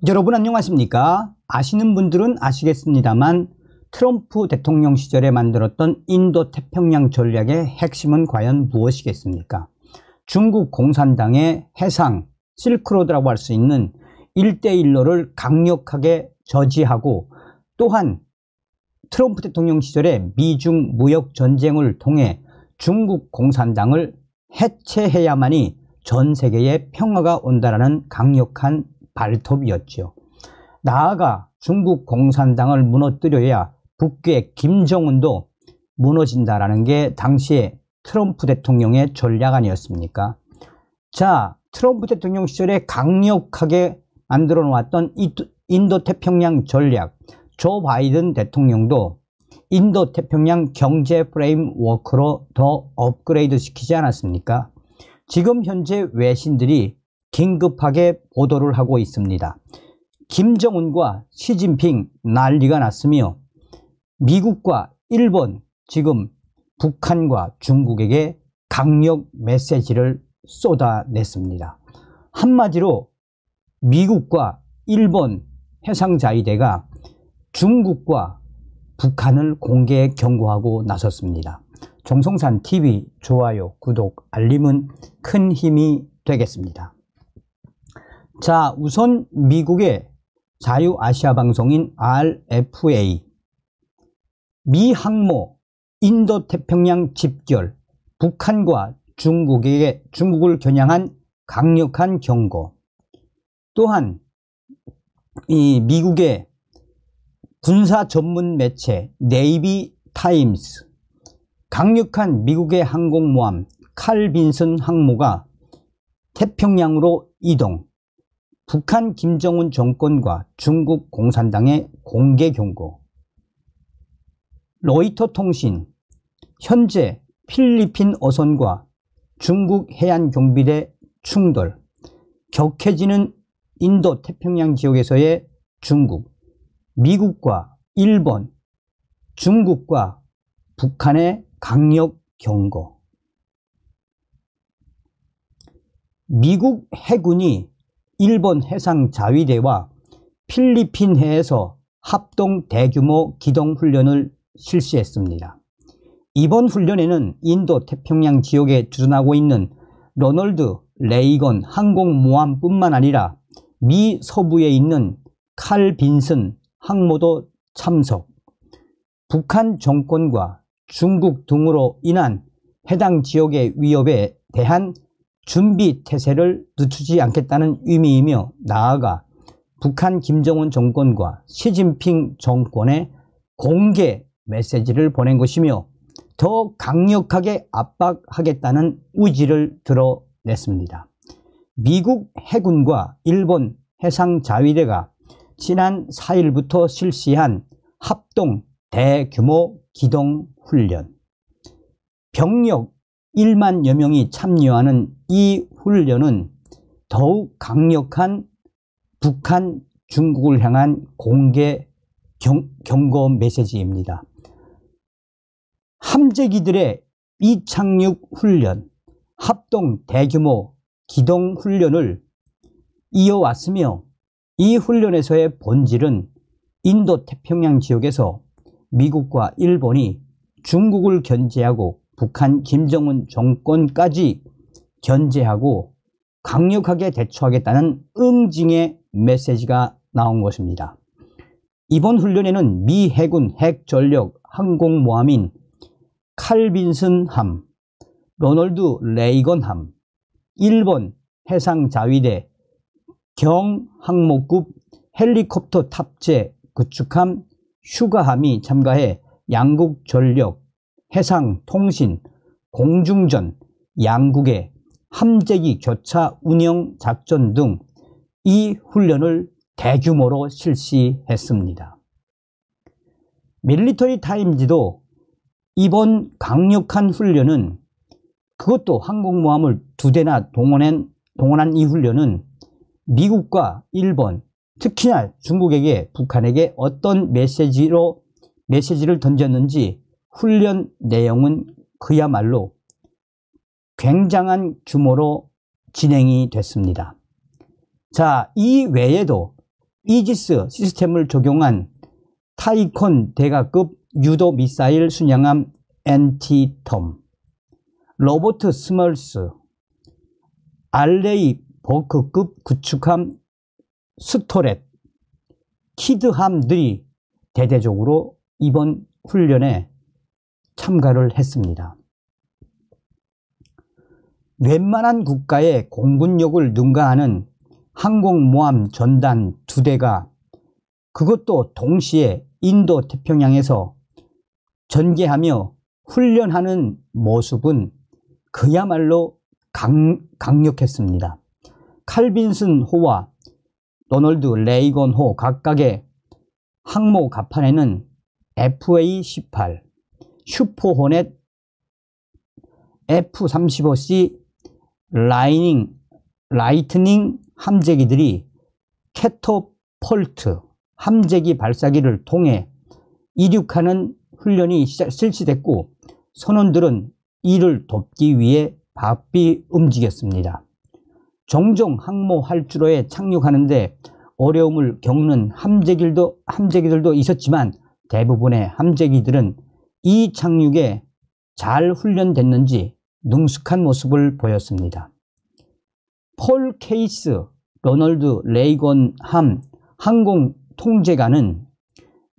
여러분 안녕하십니까? 아시는 분들은 아시겠습니다만 트럼프 대통령 시절에 만들었던 인도 태평양 전략의 핵심은 과연 무엇이겠습니까? 중국 공산당의 해상 실크로드라고 할 수 있는 일대일로를 강력하게 저지하고, 또한 트럼프 대통령 시절에 미중 무역 전쟁을 통해 중국 공산당을 해체해야만이 전 세계에 평화가 온다라는 강력한 발톱이었죠. 나아가 중국 공산당을 무너뜨려야 북괴 김정은도 무너진다라는 게 당시에 트럼프 대통령의 전략 아니었습니까? 자, 트럼프 대통령 시절에 강력하게 만들어 놓았던 인도 태평양 전략, 조 바이든 대통령도 인도 태평양 경제 프레임워크로 더 업그레이드 시키지 않았습니까? 지금 현재 외신들이 긴급하게 보도를 하고 있습니다. 김정은과 시진핑 난리가 났으며, 미국과 일본 지금 북한과 중국에게 강력 메시지를 쏟아냈습니다. 한마디로 미국과 일본 해상자위대가 중국과 북한을 공개 경고하고 나섰습니다. 정성산TV 좋아요, 구독, 알림은 큰 힘이 되겠습니다. 자, 우선 미국의 자유아시아 방송인 RFA, 미 항모 인도태평양 집결, 북한과 중국을 겨냥한 강력한 경고. 또한 이 미국의 군사 전문 매체 네이비 타임스, 강력한 미국의 항공모함 칼 빈슨 항모가 태평양으로 이동, 북한 김정은 정권과 중국 공산당의 공개 경고. 로이터 통신, 현재 필리핀 어선과 중국 해안경비대 충돌, 격해지는 인도 태평양 지역에서의 중국, 미국과 일본, 중국과 북한의 강력 경고. 미국 해군이 일본 해상자위대와 필리핀 해에서 합동 대규모 기동훈련을 실시했습니다. 이번 훈련에는 인도 태평양 지역에 주둔하고 있는 로널드 레이건 항공모함뿐만 아니라 미 서부에 있는 칼 빈슨 항모도 참석, 북한 정권과 중국 등으로 인한 해당 지역의 위협에 대한 준비 태세를 늦추지 않겠다는 의미이며, 나아가 북한 김정은 정권과 시진핑 정권에 공개 메시지를 보낸 것이며, 더 강력하게 압박하겠다는 의지를 드러냈습니다. 미국 해군과 일본 해상자위대가 지난 4일부터 실시한 합동 대규모 기동훈련, 병력 1만여 명이 참여하는 이 훈련은 더욱 강력한 북한, 중국을 향한 공개 경고 메시지입니다. 함재기들의 이착륙 훈련, 합동 대규모 기동 훈련을 이어왔으며, 이 훈련에서의 본질은 인도 태평양 지역에서 미국과 일본이 중국을 견제하고 북한 김정은 정권까지 견제하고 강력하게 대처하겠다는 응징의 메시지가 나온 것입니다. 이번 훈련에는 미 해군 핵전력 항공모함인 칼 빈슨 함, 로널드 레이건 함, 일본 해상자위대 경항모급 헬리콥터 탑재 구축함 슈가함이 참가해 양국 전력, 해상, 통신, 공중전, 양국의 함재기 교차 운영 작전 등 이 훈련을 대규모로 실시했습니다. 밀리터리 타임즈도 이번 강력한 훈련은, 그것도 항공모함을 2대나 동원한 이 훈련은 미국과 일본, 특히나 중국에게, 북한에게 어떤 메시지를 던졌는지 훈련 내용은 그야말로 굉장한 규모로 진행이 됐습니다. 자, 이 외에도 이지스 시스템을 적용한 타이콘 대가급 유도 미사일 순양함 엔티톰, 로버트 스멀스, 알레이 버크급 구축함 스토렛, 키드함들이 대대적으로 이번 훈련에 참가를 했습니다. 웬만한 국가의 공군력을 능가하는 항공모함 전단 2대가 그것도 동시에 인도 태평양에서 전개하며 훈련하는 모습은 그야말로 강력했습니다. 칼빈슨 호와 로널드 레이건 호 각각의 항모 갑판에는 FA-18, 슈퍼호넷, F-35C 라이트닝 함재기들이 캐터폴트 함재기 발사기를 통해 이륙하는 훈련이 실시됐고, 선원들은 이를 돕기 위해 바삐 움직였습니다. 종종 항모 활주로에 착륙하는데 어려움을 겪는 함재기들도 있었지만 대부분의 함재기들은 이 착륙에 잘 훈련됐는지 능숙한 모습을 보였습니다. 폴 케이스 로널드 레이건 함 항공 통제관은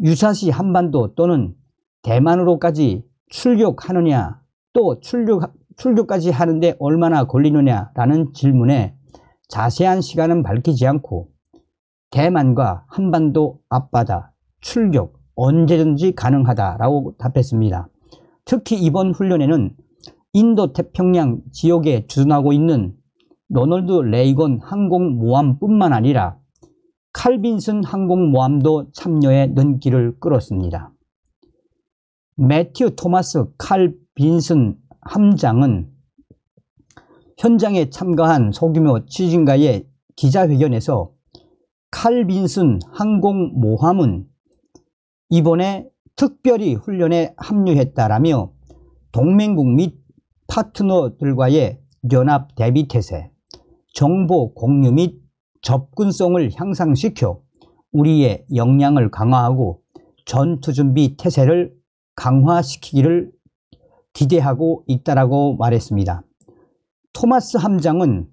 유사시 한반도 또는 대만으로까지 출격하느냐, 또 출격까지 하는데 얼마나 걸리느냐라는 질문에 자세한 시간은 밝히지 않고 대만과 한반도 앞바다 출격 언제든지 가능하다라고 답했습니다. 특히 이번 훈련에는 인도 태평양 지역에 주둔하고 있는 로널드 레이건 항공모함뿐만 아니라 칼빈슨 항공모함도 참여해 눈길을 끌었습니다. 매튜 토마스 칼빈슨 함장은 현장에 참가한 소규모 지진가의 기자회견에서 칼빈슨 항공모함은 이번에 특별히 훈련에 합류했다라며 동맹국 및 파트너들과의 연합 대비태세, 정보 공유 및 접근성을 향상시켜 우리의 역량을 강화하고 전투준비 태세를 강화시키기를 기대하고 있다라고 말했습니다. 토마스 함장은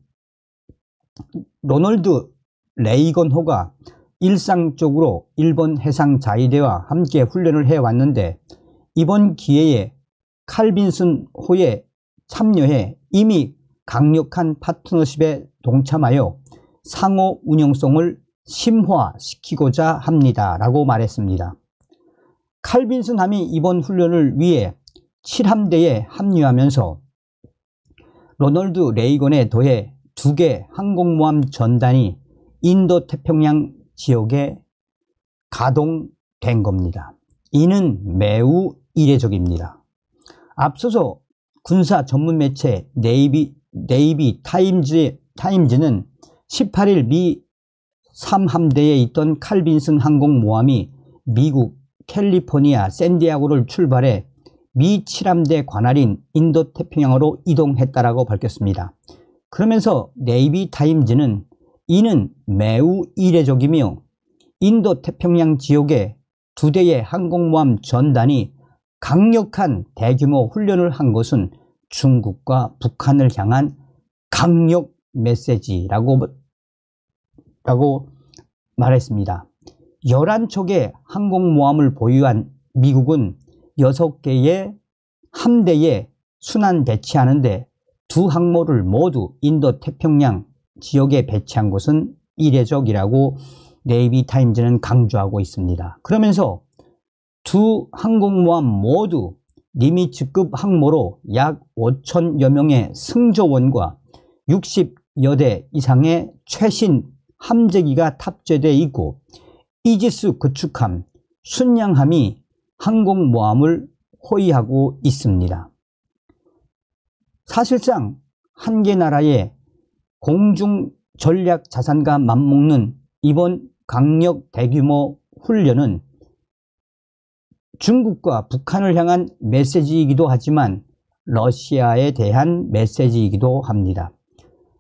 로널드 레이건호가 일상적으로 일본 해상자위대와 함께 훈련을 해왔는데 이번 기회에 칼빈슨 호에 참여해 이미 강력한 파트너십에 동참하여 상호 운영성을 심화시키고자 합니다 라고 말했습니다. 칼빈슨 함이 이번 훈련을 위해 7함대에 합류하면서 로널드 레이건에 더해 2개 항공모함 전단이 인도 태평양 지역에 가동된 겁니다. 이는 매우 이례적입니다. 앞서서 군사 전문 매체 네이비 타임즈는 18일 미 3함대에 있던 칼빈슨 항공모함이 미국 캘리포니아 샌디에고를 출발해 미 7함대 관할인 인도 태평양으로 이동했다라고 밝혔습니다. 그러면서 네이비 타임즈는 이는 매우 이례적이며 인도 태평양 지역에 2대의 항공모함 전단이 강력한 대규모 훈련을 한 것은 중국과 북한을 향한 강력 메시지라고 말했습니다. 11척의 항공모함을 보유한 미국은 6개의 함대에 순환 배치하는데 2 항모를 모두 인도 태평양 지역에 배치한 것은 이례적이라고 네이비 타임즈는 강조하고 있습니다. 그러면서 2 항공모함 모두 니미츠급 항모로 약 5천여 명의 승조원과 60여 대 이상의 최신 함재기가 탑재되어 있고 이지스 구축함, 순양함이 항공모함을 호위하고 있습니다. 사실상 한 개 나라의 공중 전략 자산과 맞먹는 이번 강력 대규모 훈련은 중국과 북한을 향한 메시지이기도 하지만 러시아에 대한 메시지이기도 합니다.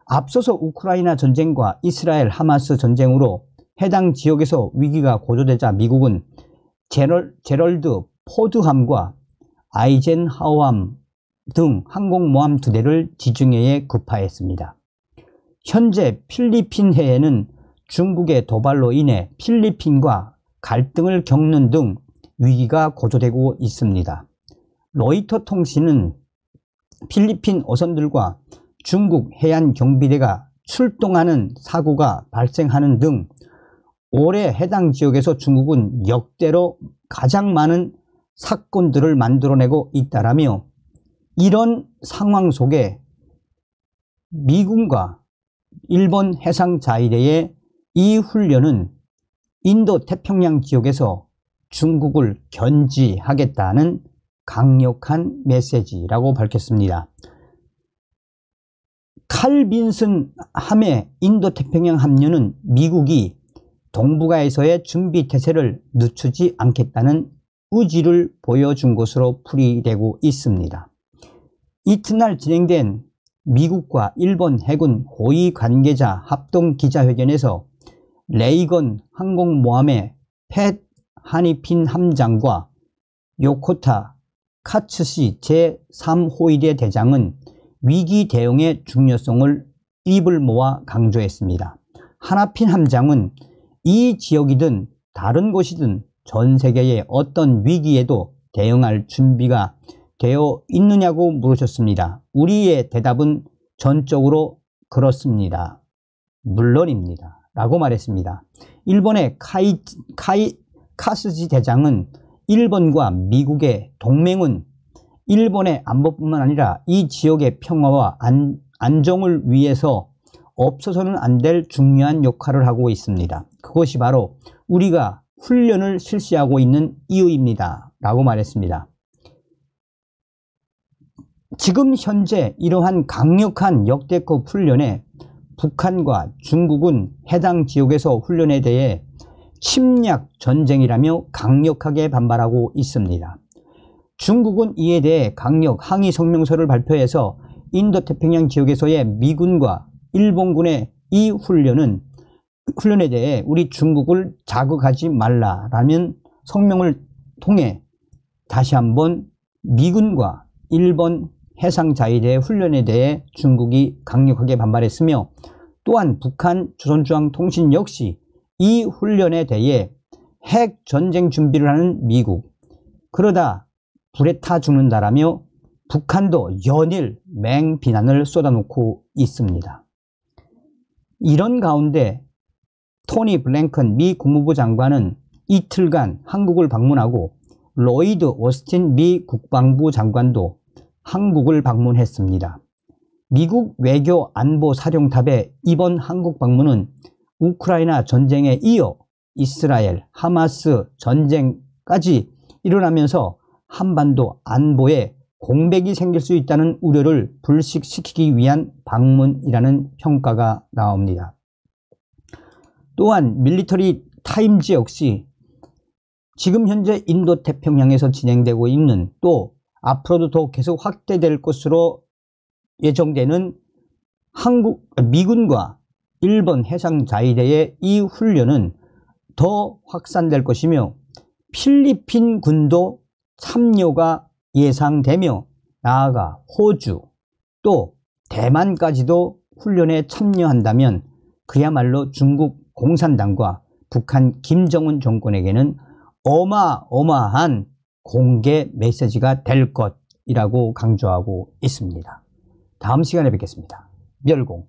앞서서 우크라이나 전쟁과 이스라엘 하마스 전쟁으로 해당 지역에서 위기가 고조되자 미국은 제럴드 포드함과 아이젠하워함 등 항공모함 2대를 지중해에 급파했습니다. 현재 필리핀해에는 중국의 도발로 인해 필리핀과 갈등을 겪는 등 위기가 고조되고 있습니다. 로이터 통신은 필리핀 어선들과 중국 해안경비대가 출동하는 사고가 발생하는 등 올해 해당 지역에서 중국은 역대로 가장 많은 사건들을 만들어내고 있다라며, 이런 상황 속에 미군과 일본 해상자위대의 이 훈련은 인도 태평양 지역에서 중국을 견지하겠다는 강력한 메시지라고 밝혔습니다. 칼 빈슨 함의 인도 태평양 합류는 미국이 동북아에서의 준비 태세를 늦추지 않겠다는 의지를 보여준 것으로 풀이되고 있습니다. 이튿날 진행된 미국과 일본 해군 고위 관계자 합동 기자회견에서 레이건 항공모함의 팻 하니핀 함장과 요코타 카츠시 제3호위대 대장은 위기 대응의 중요성을 입을 모아 강조했습니다. 하나핀 함장은 이 지역이든 다른 곳이든 전 세계의 어떤 위기에도 대응할 준비가 되어 있느냐고 물으셨습니다. 우리의 대답은 전적으로 그렇습니다. 물론입니다. 라고 말했습니다. 일본의 카스지 대장은 일본과 미국의 동맹은 일본의 안보뿐만 아니라 이 지역의 평화와 안정을 위해서 없어서는 안 될 중요한 역할을 하고 있습니다. 그것이 바로 우리가 훈련을 실시하고 있는 이유입니다. 라고 말했습니다. 지금 현재 이러한 강력한 역대급 훈련에 북한과 중국은 해당 지역에서 훈련에 대해 침략 전쟁이라며 강력하게 반발하고 있습니다. 중국은 이에 대해 강력 항의 성명서를 발표해서 인도태평양 지역에서의 미군과 일본군의 이 훈련에 대해 우리 중국을 자극하지 말라라는 성명을 통해 다시 한번 미군과 일본 해상자위대의 훈련에 대해 중국이 강력하게 반발했으며, 또한 북한 조선중앙통신 역시 이 훈련에 대해 핵 전쟁 준비를 하는 미국, 그러다 불에 타 죽는다라며 북한도 연일 맹비난을 쏟아놓고 있습니다. 이런 가운데 토니 블랭컨 미 국무부 장관은 이틀간 한국을 방문하고 로이드 오스틴 미 국방부 장관도 한국을 방문했습니다. 미국 외교 안보 사령탑의 이번 한국 방문은 우크라이나 전쟁에 이어 이스라엘, 하마스 전쟁까지 일어나면서 한반도 안보에 공백이 생길 수 있다는 우려를 불식시키기 위한 방문이라는 평가가 나옵니다. 또한 밀리터리 타임즈 역시 지금 현재 인도 태평양에서 진행되고 있는, 또 앞으로도 더 계속 확대될 것으로 예정되는 미군과 일본 해상자위대의 이 훈련은 더 확산될 것이며 필리핀 군도 참여가 예상되며, 나아가 호주 또 대만까지도 훈련에 참여한다면 그야말로 중국 공산당과 북한 김정은 정권에게는 어마어마한 공개 메시지가 될 것이라고 강조하고 있습니다. 다음 시간에 뵙겠습니다. 멸공.